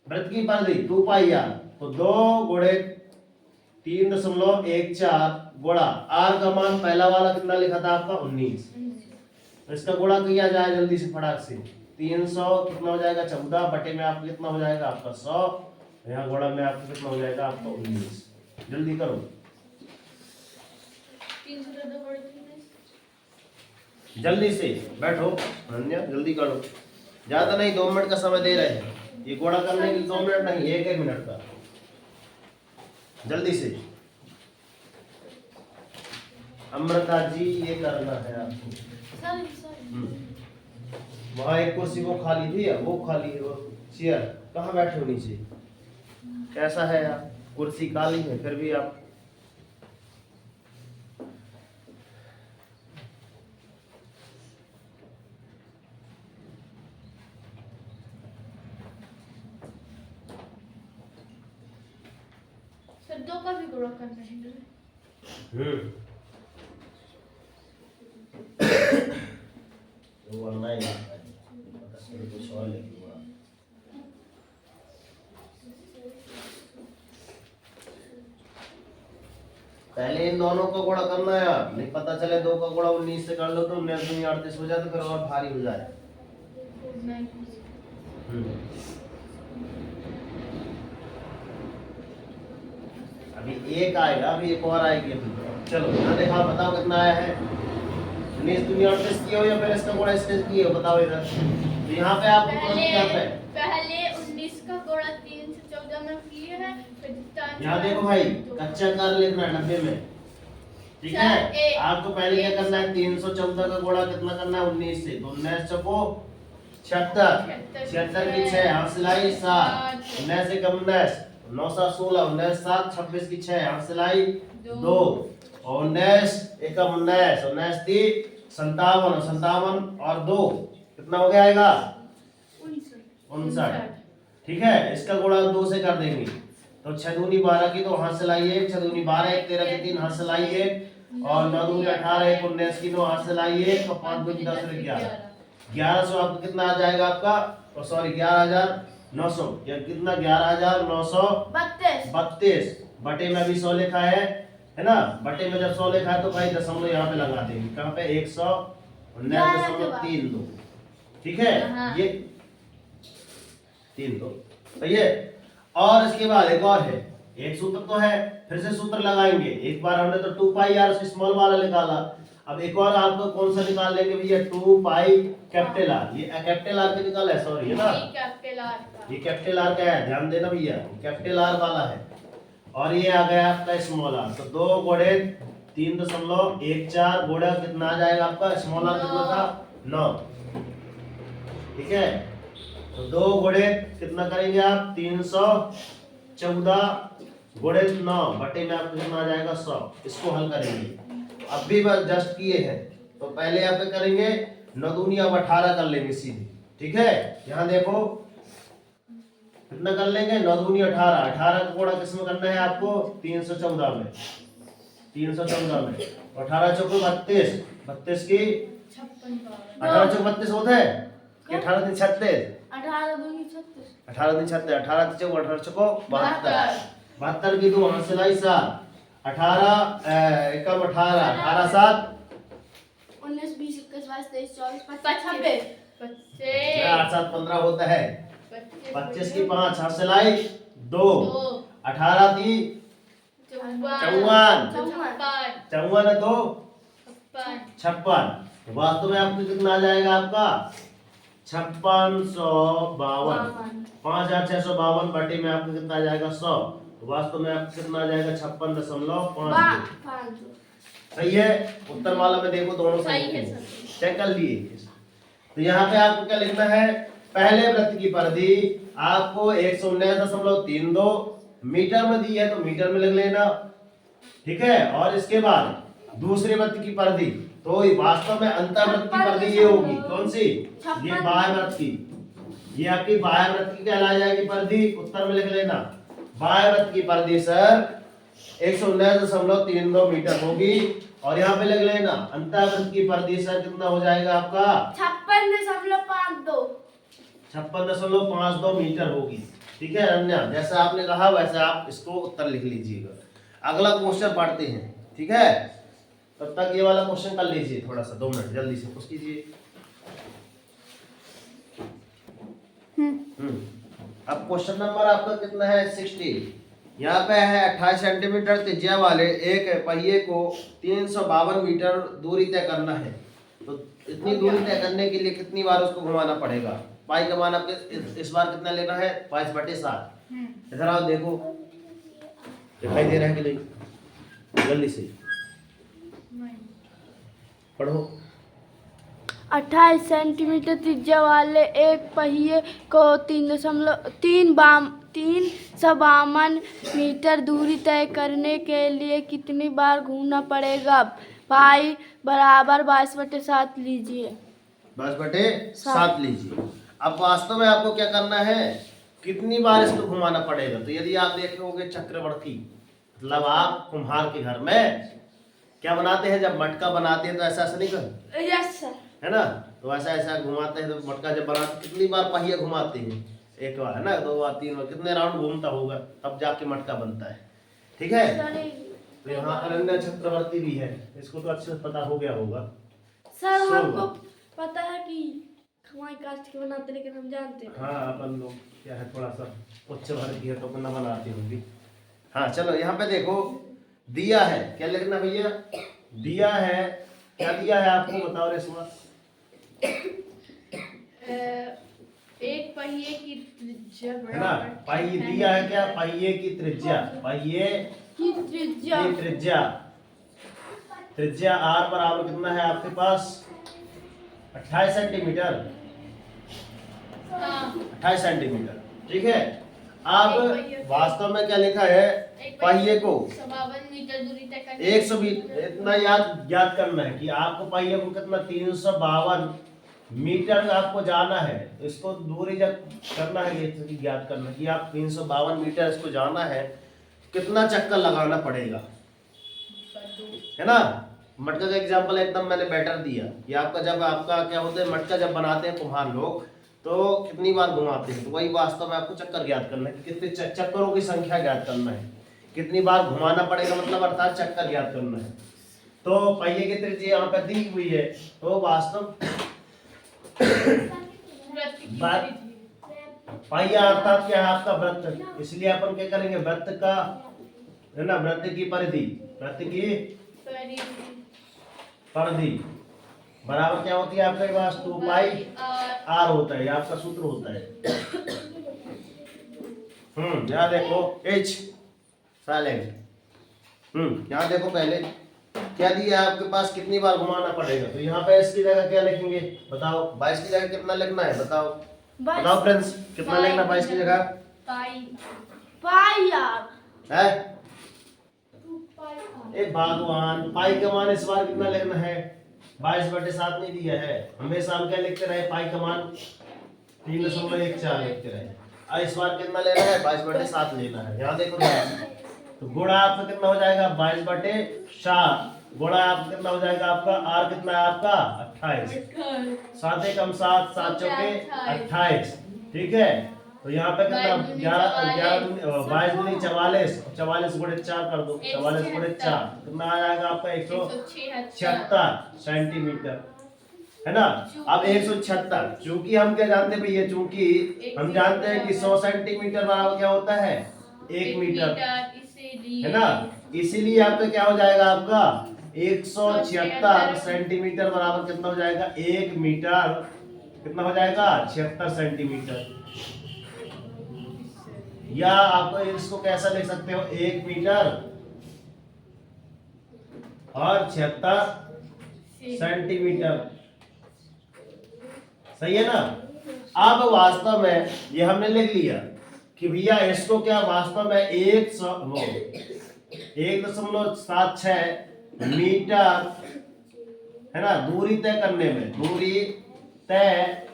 वृत्त की परिधि 2 पाई आर, तो 2 गुणे 3.14 गुणा आर का मान पहला वाला कितना लिखा था आपका 19, तो इसका गुणा किया जाए जल्दी से फटाक से। 300 कितना हो जाएगा 14 बटे में आपका कितना हो जाएगा आपका 100, यहाँ गुणा में आपका कितना हो जाएगा आपका 19। जल्दी करो, जल्दी से बैठो अनन्या, जल्दी करो, ज्यादा नहीं 2 मिनट का समय दे रहे हैं, ये गुणा करने के लिए 2 मिनट नहीं 1 मिनट का, जल्दी से। अमृता जी ये करना है आपको। वहाँ एक कुर्सी वो खाली थी, वो खाली है, वो चेयर कहाँ बैठे हो नीचे, कैसा है यार, कुर्सी खाली है फिर भी आप दो का भी गुणा करना है। वो वरना ही आता है, कुछ और लिखूंगा। पहले इन दोनों का गुणा करना है यार, नहीं पता चले 2 का गुणा 19 से कर लो तो 19 हो जाए तो फिर और भारी हो जाए। अभी एक आएगा, अभी एक और आएगी अभी। चलो यहाँ देखा, बताओ कितना आया है 19 दूनी 38 किए हो या फिर इसका गुणा इससे किए हो, बताओ इधर। तो यहाँ पे आप पहले 19 का गुणा 3 से 14 में किए हैं, फिर यहाँ देखो भाई कच्चा कार्य लिखना है 90 में, ठीक है। आपको पहले क्या करना है 314 का गुणा कितना करना है 19 से, तो 19 चौको 76, 76 की 6 हाथ सिलाई 7, 19 से कम 19 9 7 16, 19 7 26 की 6 हाथ सिलाई 2 और 19 एकम 19 19 3 57 57 और 2 कितना हो गया आएगा 59। ठीक है, इसका गुणा 2 से कर देंगे तो 6 दूनी 12 की, तो हाथ सिलाई 1, 6 दूनी 12 1 13 की 3 हाथ सिलाई 1 और 9 दूनी 18 1 19 की 9 हाथ सिलाई 1 तो 5 दूनी 10 11 1100 आपको कितना आ जाएगा आपका, और सॉरी 11,900 या कितना 11,932 बटे में अभी 100 लिखा है ना, बटे में जब 100 लिखा है तो भाई दशमलव यहाँ पे लगा देंगे, कहाँ पे 119.32। ठीक है, ये 3 2 सही है। और इसके बाद एक और है, एक सूत्र तो है, फिर से सूत्र लगाएंगे। एक बार हमने तो 2 पाई आर स्मॉल वाला निकाला, अब एक और आपको कौन सा निकाल लेंगे भैया 2 पाई कैपिटल आर, ये कैपिटल आर का निकाला है, सॉरी है ना, ये कैपिटल आर का है, ध्यान देना भैया, कैपिटल आर वाला है। और ये आ गया आपका स्मॉल आर, तो 2 गुणे 3.14 गुणा कितना आ जाएगा आपका, स्मॉल आर कितना था 9। ठीक है, तो 2 गुणे कितना करेंगे आप 314 गुणे 9 बटे में आपको कितना आ जाएगा 100। इसको हल करेंगे, अब भी बस जस्ट किए हैं, तो पहले आप करेंगे 9 दूनी अब 18 कर लेंगे सीधे। ठीक है, यहाँ देखो कितना कर लेंगे 9 दूनी 18, 18 का गुणा किसमें करना है आपको 314 में, 314 में 18 चौको 32, 32 की 18 चौको 32 होता है कि 18 3 36, 18 3 36, 18 चौको 18 चौको 72, 72 की 2 वहां से लाई 7, 18 एकम 18, 18 7 19 20 21 22 23 24 25 8 7 15 होता है, 25 की 5 हाथ से लाई 2, 18 की 54, 54 है 2 56, तो वास्तव में आपको कितना आ जाएगा आपका 5652, 5652 बटे में आपको कितना आ जाएगा 100, तो वास्तव में आपको कितना आ जाएगा 56.5। सही है, उत्तर वाला में देखो दोनों सही है, चेक कर लिए। तो यहाँ पे आपको क्या लिखना है, पहले वृत्त की परिधि आपको 119.32 मीटर में दी है तो मीटर में लिख लेना, ठीक है। और इसके बाद दूसरे वृत्त की परिधि, तो वास्तव में अंतर्वृत्त की परिधि ये होगी, कौन सी, ये बाह्य वृत्त की, ये आपकी बाह्य वृत्त की कहलाई जाएगी परिधि, उत्तर में लिख लेना। बाह्य वृत्त की परिधि सर 119.32 मीटर होगी, और यहाँ पे लिख लेना अंतर्वृत्त की परिधि सर कितना हो जाएगा आपका 56.52 मीटर होगी, ठीक है अनन्या। जैसा आपने कहा वैसे आप इसको उत्तर लिख लीजिएगा। अगला क्वेश्चन पढ़ते हैं, ठीक है, तब तक ये वाला क्वेश्चन कर लीजिए, थोड़ा सा 2 मिनट जल्दी से कुछ कीजिए। अब क्वेश्चन नंबर आपका कितना है 60। यहाँ पे है 28 सेंटीमीटर त्रिज्या वाले एक पहिए को 352 मीटर दूरी तय करना है, तो इतनी दूरी तय करने के लिए कितनी बार उसको घुमाना पड़ेगा। पाई का मान आपके इस बार कितना लेना है 5/7। इधर आओ देखो, दिखाई दे रहा है कि नहीं, जल्दी से पढ़ो। 28 सेंटीमीटर त्रिज्या वाले एक पहिए को 352 मीटर दूरी तय करने के लिए कितनी बार घूमना पड़ेगा। पाई बराबर 22/7 लीजिए, 22/7 लीजिए। अब वास्तव में आपको क्या करना है, कितनी बार इसको घुमाना पड़ेगा। तो यदि आप देखोगे चक्रवर्ती, मतलब आप कुम्हार के घर में क्या बनाते हैं, जब मटका बनाते हैं तो ऐसा नहीं कर, यस सर, है ना, तो ऐसा ऐसा घुमाते हैं। तो मटका जब बनाते कितनी बार पहिया घुमाते हैं, एक बार है ना, 2 बार 3 बार, कितने राउंड घूमता होगा तब जाके मटका बनता है, ठीक है। तो यहाँ अनन्या चक्रवर्ती भी है, इसको तो अच्छे से पता हो गया होगा। सर हमको पता है कि हमारे कास्ट के बनाते, लेकिन हम जानते हैं। हाँ, अपन लोग क्या है थोड़ा सा उच्च वर्ग की है तो अपना बनाती होंगी। हाँ चलो, यहाँ पे देखो दिया है, क्या लिखना भैया, दिया है, क्या दिया है आपको बताओ रेशमा। एक पहिए की त्रिज्या है ना, पहिए दिया है क्या, पहिए की त्रिज्या, पहिए की त्रिज्या, की त्रिज्या, त्रिज्या आर बराबर कितना है आपके पास 28 सेंटीमीटर, 28 सेंटीमीटर, ठीक है। अब वास्तव में क्या लिखा है, पहिए को 52 मीटर दूरी तय करने 120, इतना याद करना है कि आपको पहिए को कितना 352 मीटर आपको जाना है। इसको दूरी जब करना है ये याद करना कि आप 352 मीटर इसको जाना है, कितना चक्कर लगाना पड़ेगा, है ना। मटका का एग्जांपल एकदम मैंने बेटर दिया कि आपका जब आपका क्या होता है, मटका जब बनाते हैं कुम्हार लोग तो कितनी बार घुमाते हैं, तो वही वास्तव में आपको चक्कर ज्ञात करना है कि कितने चक्करों की संख्या ज्ञात करना है, कितनी बार घुमाना पड़ेगा, मतलब अर्थात चक्कर ज्ञात करना है। तो पहिए की त्रिज्या यहाँ पर दी हुई है, तो वास्तव पहिया अर्थात क्या है आपका वृत्त, इसलिए अपन क्या करेंगे, वृत्त का है ना, वृत्त की परिधि, वृत्त की परिधि बराबर क्या होती है आपके पास 2 पाई आर होता है, आपका सूत्र होता है। यहाँ देखो एच साइलेंट, यहाँ देखो पहले क्या दिया है आपके पास, कितनी बार घुमाना पड़ेगा। तो यहाँ पे इसकी जगह क्या लिखेंगे बताओ, 22 की जगह कितना लिखना है बताओ, बताओ फ्रेंड्स, कितना लिखना 22 की जगह, पाई यार है एक भगवान, पाई का मान इस बार कितना लिखना है 22/7 नहीं दिया है, हमेशा हम क्या लिखते रहे, पाई का मान 3.14 लिखते रहे। इस बार कितना लेना है 22/7 लेना है। यहाँ देखो तो गुणा आपका कितना हो जाएगा 22/7। गुणा आपका कितना हो जाएगा आपका आर कितना है आपका 28। 7 एकम 7, 7 चौके 28। ठीक है, तो यहाँ पे कितना 22 दूनी 44, 44 गुणे 4 कर दो, 44 गुणे 4 कितना आ जाएगा आपका 176 सेंटीमीटर, है ना। अब 176, चूंकि हम क्या जानते हैं भैया, चूंकि हम जानते हैं कि 100 सेंटीमीटर बराबर क्या होता है 1 मीटर, है ना। इसीलिए आपका क्या हो जाएगा आपका 176 सेंटीमीटर बराबर कितना हो जाएगा 1 मीटर, कितना हो जाएगा 76 सेंटीमीटर। या आप इसको कैसा लिख सकते हो 1 मीटर और 76 सेंटीमीटर, सही है ना। अब वास्तव में ये हमने लिख लिया कि भैया इसको क्या वास्तव में 1.76 मीटर, है ना, दूरी तय करने में, दूरी तय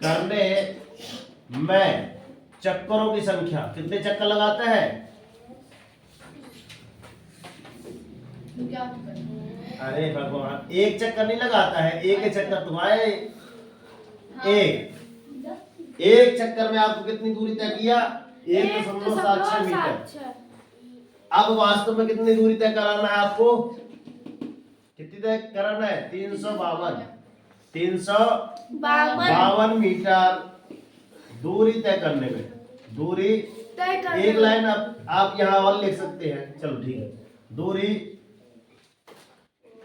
करने में चक्करों की संख्या, कितने चक्कर लगाता है, अरे भगवान, एक चक्कर नहीं लगाता है, एक ही चक्कर तुम्हारे एक चक्कर में आपको कितनी दूरी तय किया 1.76 मीटर। अब वास्तव में कितनी दूरी तय कराना है आपको, कितनी तय कराना है 352 मीटर दूरी तय करने में, दूरी एक लाइन आप यहाँ और लिख सकते हैं, चलो ठीक है, दूरी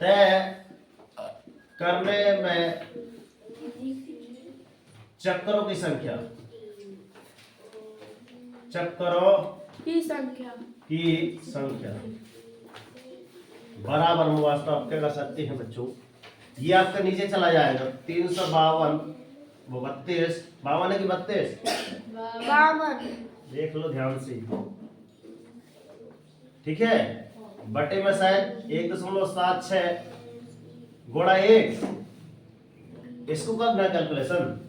तय करने में चक्करों की संख्या, चक्करों की संख्या बराबर में वास्तव आप क्या कर सकते हैं बच्चों, ये आपका नीचे चला जाएगा 352, वो 32, 52 है कि 32, देख लो ध्यान से, ठीक है, बटे में शायद 1.76 गुणा 1, इसको करना कैलकुलेशन,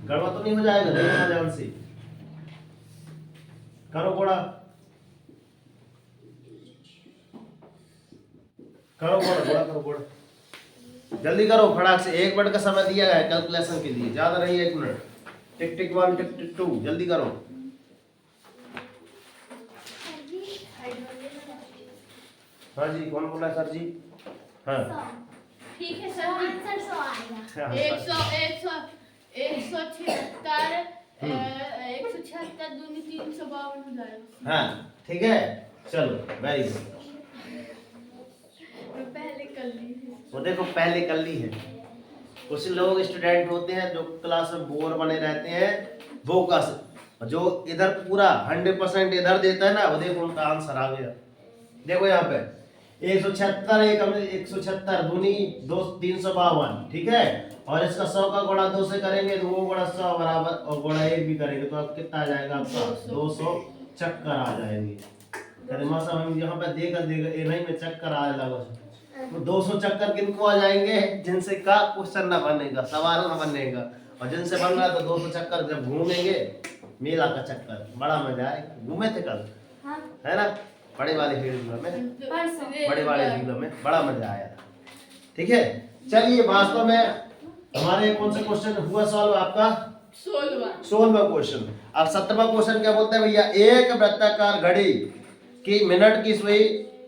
गड़बड़ तो नहीं हो जाएगा, देखना ध्यान से, करो गुणा, करो, जल्दी करो फटाक से, 1 मिनट का समय दिया गया है कैलकुलेशन के लिए, ज्यादा नहीं 1 मिनट, टिक टिक 1 टिक टिक 2, जल्दी करो। हाँ जी, कौन बोला सर जी, हाँ ठीक है सर, आंसर 100 आएगा, 176 दूनी 352 हो जाएगा। हाँ ठीक है, चलो वेरी गुड, पहले कर ली है, वो देखो पहले कर ली है। कुछ लोग स्टूडेंट होते हैं जो क्लास में बोर बने रहते हैं, वो का जो इधर पूरा 100% इधर देता है ना, वो देखो उनका आंसर आ गया, देखो यहाँ पे 176 दूनी 352, ठीक है, और इसका 100 का गुणा 2 से करेंगे तो वो गुणा 100 बराबर, और गुणा 1 भी करेंगे तो अब कितना आ जाएगा आपका 200 चक्कर आ जाएंगे। हम यहाँ पे देगा नहीं में चक्कर आ लगा, तो 200 चक्कर किनको आ जाएंगे, जिनसे का क्वेश्चन ना बनेगा, सवाल ना बनेगा, और जिनसे बन रहा तो 200 चक्कर जब घूमेंगे मेला का चक्कर, बड़ा मजा आएगा। घूमे थे कल, है ना, बड़े वाले झूला में बड़ा मजा आया था, ठीक है। चलिए वास्तव में हमारे कौन सा क्वेश्चन हुआ सॉल्व आपका 16वां क्वेश्चन। अब 17वां क्वेश्चन क्या बोलते हैं भैया, एक वृत्ताकार घड़ी की मिनट की सुई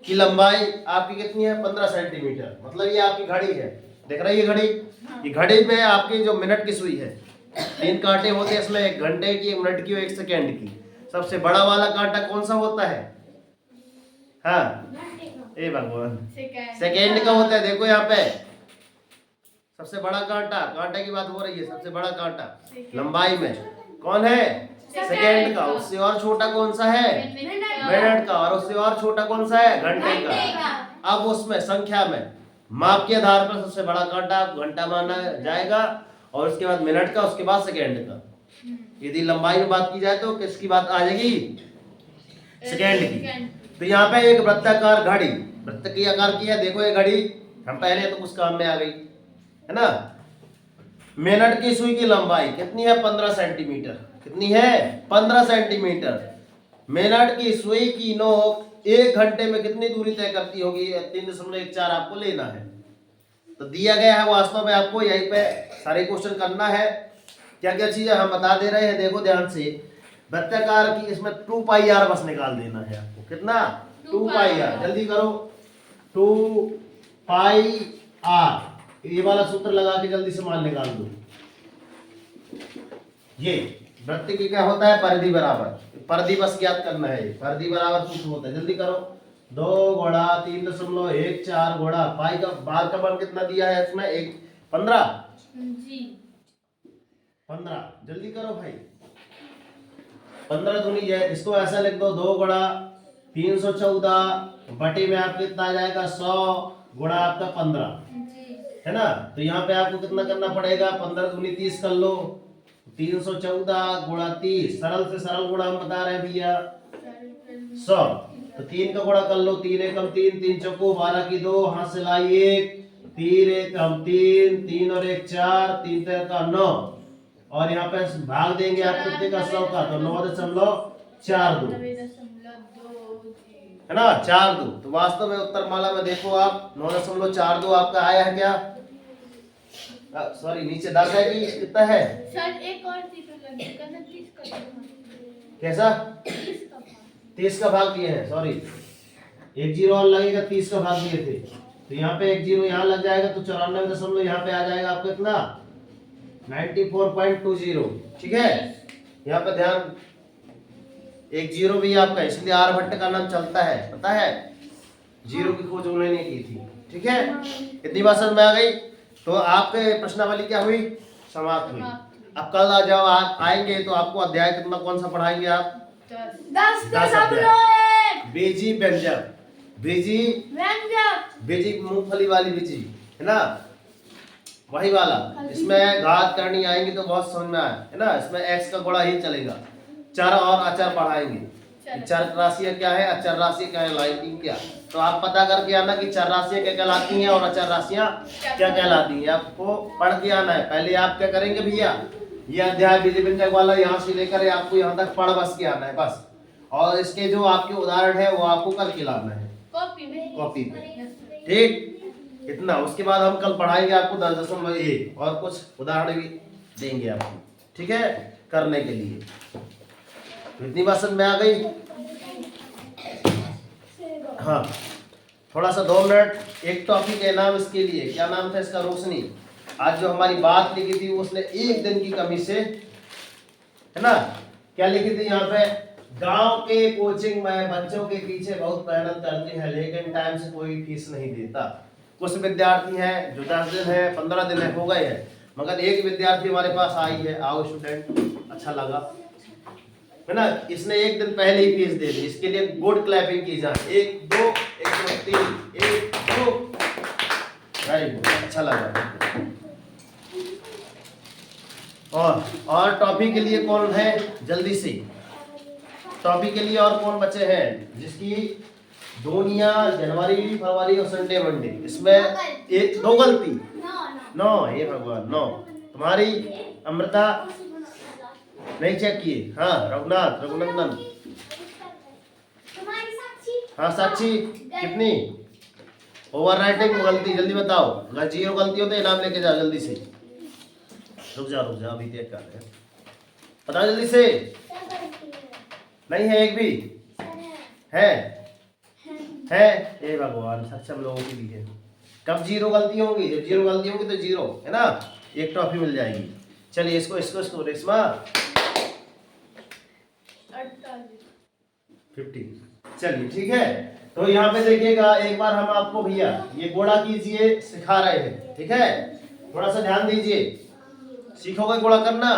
की लंबाई आपकी कितनी है 15 सेंटीमीटर, मतलब ये आपकी घड़ी है, देख रही है घड़ी, ये घड़ी में आपकी जो मिनट की सुई है, 3 कांटे होते हैं इसमें, 1 घंटे की, 1 मिनट की और 1 सेकेंड की। सबसे बड़ा वाला कांटा कौन सा होता है, हाँ ए भगवान सेकेंड का होता है, देखो यहाँ पे सबसे बड़ा कांटा, कांटे की बात हो रही है, सबसे बड़ा कांटा लंबाई में कौन है सेकेंड का, उससे और छोटा कौन सा है मिनट का, और उससे और छोटा कौन सा है घंटे का। अब उसमें संख्या में माप के आधार पर सबसे बड़ा कांटा घंटा माना जाएगा, और उसके बाद मिनट का, उसके बाद सेकेंड का। यदि लंबाई में बात की जाए तो किसकी बात आ जाएगी सेकेंड की। तो यहाँ पे एक वृत्ताकार घड़ी, वृत्त की आकार की है, देखो ये घड़ी, हम पहले तो कुछ काम में आ गई, है ना। मिनट की सुई की लंबाई कितनी है 15 सेंटीमीटर, कितनी है 15 सेंटीमीटर, मिनट की सुई की नोक 1 घंटे में कितनी दूरी तय करती होगी? 3.14 आपको लेना है। तो दिया गया है वास्तव में, आपको यहीं पे सारे क्वेश्चन करना है। क्या क्या चीजें हम बता दे रहे हैं, देखो ध्यान से। वृत्ताकार की इसमें 2 पाई आर बस निकाल देना है आपको। कितना? 2 पाई आर। जल्दी करो, 2 पाई आर। ये वाला सूत्र लगा के जल्दी से मान निकाल दो। ये वृत्त की क्या होता है? परिधि बराबर। परिधि बस ज्ञात करना है। परिधि बराबर सूत्र होता है, जल्दी करो। 2 गुणा 3.14 गुणा पाई का बार का मान कितना दिया है इसमें? 15 जी 15। जल्दी करो भाई। 15 दूनी है, इसको ऐसा लिख दो। 2 गुणा 314 बटे में आपको कितना आ जाएगा? 100 गुणा आपका 15, है ना। तो यहाँ पे आपको कितना करना पड़ेगा? 15 दूनी 30 कर लो। 314 गुणा 30, सरल से सरल गुणा हम बता रहे हैं भैया 100। तो 3 का गुणा कर लो। 3 एकम 3, 3 चौको 12 की 2, हाथ से लाई 1, 3 एकम 3, 3 और 1 4, 3 का 9। और यहाँ पे भाग देंगे आप कितने का? 100 का। तो 9.42 है ना, 42। तो वास्तव में उत्तर माला में देखो आप 9.42 आपका आया है क्या? सॉरी, नीचे 10 है कि कितना है? सर एक और जीरो लगेगा ना, 30 का कैसा? 30 का भाग। 30 का भाग दिए हैं, सॉरी 1 जीरो और लगेगा, 30 का भाग दिए थे। तो यहाँ पे 1 जीरो यहाँ लग जाएगा, तो 94 यहाँ पे आ जाएगा आपको कितना? 94.20। ठीक है, यहाँ पे ध्यान। 1 जीरो भी आपका, इसलिए आर्यभट्ट का नाम चलता है, पता है। जीरो की खोज उन्होंने की थी। ठीक है, इतनी बात समझ में आ गई। तो आपके प्रश्नावली क्या हुई? समाप्त हुई। अब कल आ जाओ, आप आएंगे तो आपको अध्याय कितना कौन सा पढ़ाएंगे आप? 10 10 सब अध्याय। लोग बेजी व्यंजक, बेजी व्यंजक बेजी मूंगफली वाली बेजी, है ना, वही वाला। इसमें घात करनी आएंगी तो बहुत समझ में आए, है ना। इसमें एक्स का गुणा ही चलेगा। चर और अचर पढ़ाएंगे। चर राशियां क्या है, अचर राशियां क्या है, लाइनिंग क्या। तो आप पता करके आना कि चर राशियां क्या कहलाती हैं और अचर राशियां क्या कहलाती हैं। आपको पढ़ के आना है। पहले आप क्या करेंगे भैया, ये अध्याय बीजी व्यंजक वाला यहाँ से लेकर आपको यहाँ तक पढ़ बस के आना है बस। और इसके जो आपके उदाहरण है वो आपको करके लाना है कॉपी पे। ठीक, इतना। उसके बाद हम कल पढ़ाएंगे आपको 10.1 और कुछ उदाहरण भी देंगे आपको, ठीक है, करने के लिए। इतनी बात समझ में आ गई? हाँ, थोड़ा सा 2 मिनट। एक टॉपिक है नाम इसके लिए, क्या नाम था इसका? रोशनी। आज जो हमारी बात लिखी थी उसने 1 दिन की कमी से, है ना, क्या लिखी थी यहाँ पे? गांव के कोचिंग में बच्चों के पीछे बहुत मेहनत करते हैं लेकिन टाइम से कोई फीस नहीं देता। कुछ विद्यार्थी हैं जो 10 दिन है, 15 दिन है, हो गए हैं, मगर एक विद्यार्थी हमारे पास आई है। आओ स्टूडेंट, अच्छा लगा, है ना। इसने 1 दिन पहले ही फीस दे दी। इसके लिए गुड क्लैपिंग की जाए। 1 2 1 2 3 1 2। वेरी गुड, अच्छा लगा। और टॉपिक के लिए कौन है? जल्दी से टॉपिक के लिए और कौन बचे हैं जिसकी दुनिया जनवरी फरवरी और संडे मंडे, इसमें 1 2 गलती? 9। हे भगवान, 9। तुम्हारी अमृता नहीं चेक किए? हाँ, रघुनाथ, रघुनंदन, हाँ, साक्षी, कितनी? ओवर राइटिंग गलती, जल्दी बताओ। अगर 0 गलती हो तो इनाम लेके जाओ जल्दी से। रुक जा अभी चेक कर रहे हैं, बताओ जल्दी से। नहीं है एक भी? है? हे भगवान, सक्षम लोगों की भी है। कब 0 गलती होंगी? जब 0 गलती होंगी तो 0, है ना, 1 ट्रॉफी मिल जाएगी। चलिए इसको रेशमा 50। चलिए ठीक है। तो यहाँ पे देखिएगा, एक बार हम आपको भैया ये गुणा कीजिए सिखा रहे हैं, ठीक है। थोड़ा सा ध्यान दीजिए, सीखोगे गुणा करना।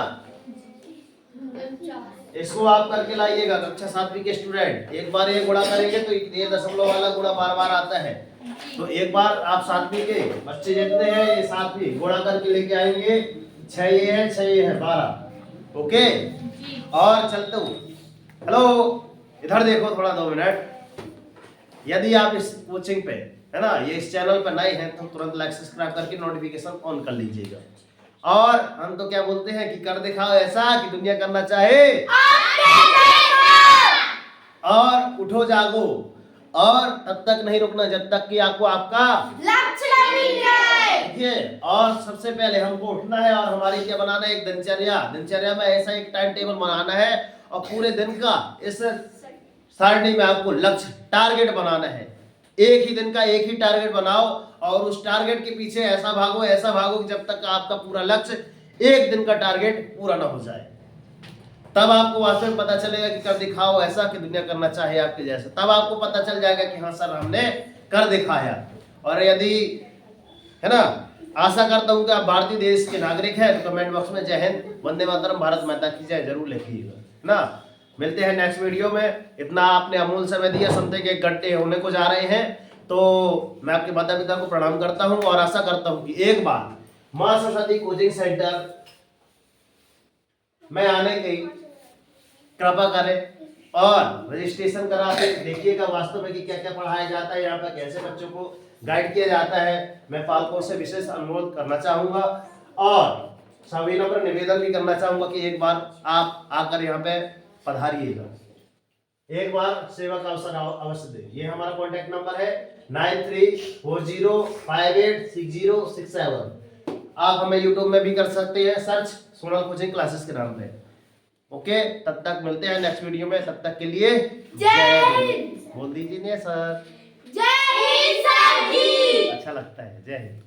इसको आप करके लाइएगा कक्षा 7वीं के स्टूडेंट। एक बार ये गुणा करेंगे तो ये दशमलव वाला गुणा बार बार आता है। तो एक बार आप 7वीं के बच्चे जितने हैं ये 7वीं गुणा करके लेके आएंगे। 6 ये है, 6 ये है, 12। ओके, और चलते हूँ। हेलो, इधर देखो थोड़ा 2 मिनट। यदि आप इस कोचिंग पे, है ना, ये इस चैनल पर नए हैं तो तुरंत लाइक सब्सक्राइब करके नोटिफिकेशन ऑन कर लीजिएगा। और हम तो क्या बोलते हैं कि कर दिखाओ ऐसा कि दुनिया करना चाहे। और उठो जागो, और तब तक नहीं रुकना जब तक कि आपको आपका लक्ष्य न मिल जाए। देखिए, और सबसे पहले हमको उठना है और हमारी क्या बनाना है, एक दिनचर्या में ऐसा एक टाइम टेबल बनाना है और पूरे दिन का इस सारणी में आपको लक्ष्य टारगेट बनाना है। एक ही दिन का एक ही टारगेट बनाओ और उस टारगेट के पीछे ऐसा भागो कि जब तक आपका पूरा लक्ष्य एक दिन का टारगेट पूरा ना हो जाए। तब आपको वास्तव में पता चलेगा कि कर दिखाओ ऐसा कि दुनिया करना चाहे आपके जैसा। तब आपको पता चल जाएगा कि हाँ सर हमने कर दिखाया। और यदि है ना, आशा करता हूं कि आप भारतीय देश के नागरिक हैं तो कमेंट बॉक्स में जय हिंद, वंदे मातरम, भारत माता की जय जरूर लिखिएगा ना। मिलते हैं नेक्स्ट वीडियो में। इतना आपने अमूल्य समय दिया, समथिंग 1 घंटे होने को जा रहे हैं, तो मैं आपके माता पिता को प्रणाम करता हूं और आशा करता हूं कि एक बार मां सरस्वती कोचिंग सेंटर में आने की कृपा करें और रजिस्ट्रेशन करा के देखिएगा वास्तव में कि क्या क्या पढ़ाया जाता है, यहाँ पर कैसे बच्चों को गाइड किया जाता है। मैं पालकों से विशेष अनुरोध करना चाहूंगा और सभी नम्र निवेदन भी करना चाहूंगा कि एक बार आप आकर यहाँ पे पधारिएगा, एक बार सेवा का अवसर अवश्य दें। ये हमारा कॉन्टेक्ट नंबर है 9340586067। आप हमें यूट्यूब में भी कर सकते हैं सर्च, सोनल कोचिंग क्लासेस के नाम पे। ओके, तब तक मिलते हैं नेक्स्ट वीडियो में। तब तक के लिए जय हिंद। बोल दीजिए सर। जय हिंद सर जी। अच्छा लगता है, जय हिंद।